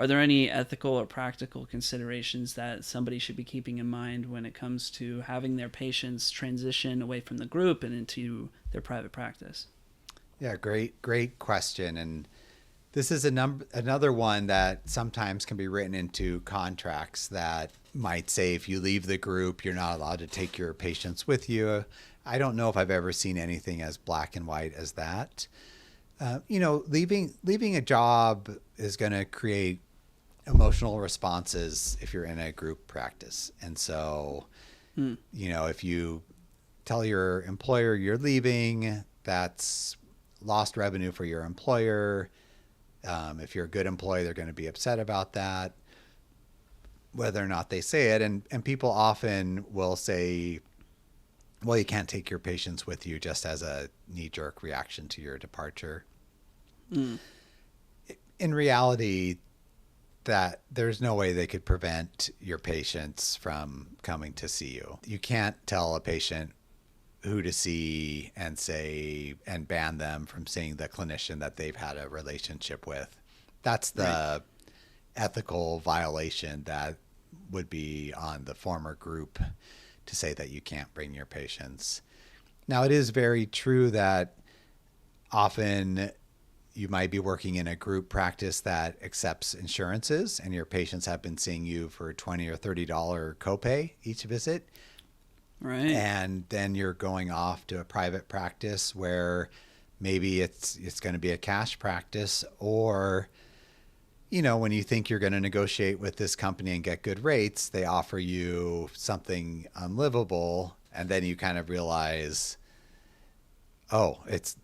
Are there any ethical or practical considerations that somebody should be keeping in mind when it comes to having their patients transition away from the group and into their private practice? Yeah, great question. And this is another one that sometimes can be written into contracts that might say if you leave the group, you're not allowed to take your patients with you. I don't know if I've ever seen anything as black and white as that. Leaving a job is going to create emotional responses if you're in a group practice. And so, if you tell your employer you're leaving, that's lost revenue for your employer. If you're a good employee, they're going to be upset about that, whether or not they say it. And people often will say, well, you can't take your patients with you, just as a knee-jerk reaction to your departure. In reality, that there's no way they could prevent your patients from coming to see you. You can't tell a patient who to see and ban them from seeing the clinician that they've had a relationship with. That's the ethical violation that would be on the former group to say that you can't bring your patients. Now, it is very true that often you might be working in a group practice that accepts insurances and your patients have been seeing you for $20 or $30 copay each visit. Right. And then you're going off to a private practice where maybe it's going to be a cash practice, or, when you think you're going to negotiate with this company and get good rates, they offer you something unlivable. And then you kind of realize, it's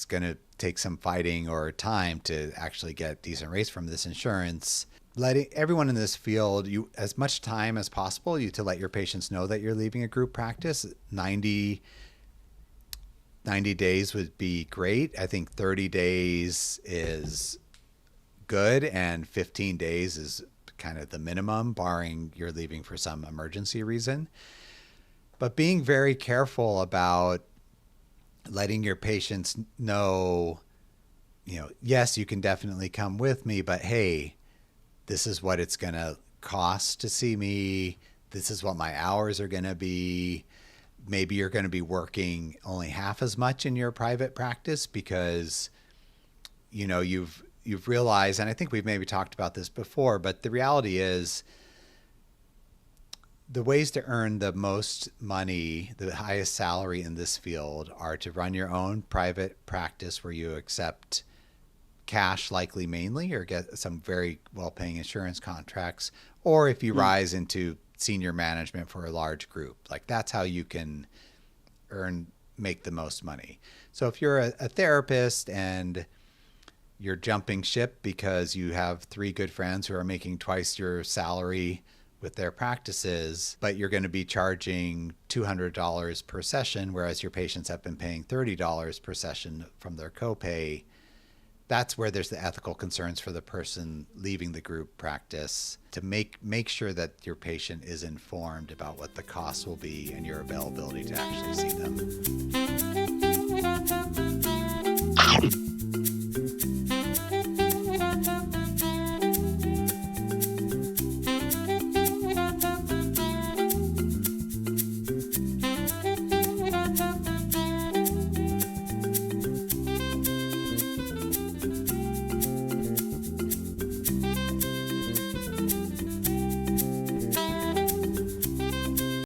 going to take some fighting or time to actually get decent rates from this insurance. Letting everyone in this field, as much time as possible, to let your patients know that you're leaving a group practice. 90 days would be great. I think 30 days is good, and 15 days is kind of the minimum, barring you're leaving for some emergency reason. But being very careful about letting your patients know, yes, you can definitely come with me, but hey, this is what it's going to cost to see me. This is what my hours are going to be. Maybe you're going to be working only half as much in your private practice because, you've realized, and I think we've maybe talked about this before, but the reality is the ways to earn the most money, the highest salary in this field, are to run your own private practice where you accept cash, likely mainly, or get some very well-paying insurance contracts, or if you rise into senior management for a large group. Like, that's how you can make the most money. So if you're a therapist and you're jumping ship because you have 3 good friends who are making twice your salary with their practices, but you're going to be charging $200 per session, whereas your patients have been paying $30 per session from their copay, that's where there's the ethical concerns for the person leaving the group practice, to make sure that your patient is informed about what the costs will be and your availability to actually see them.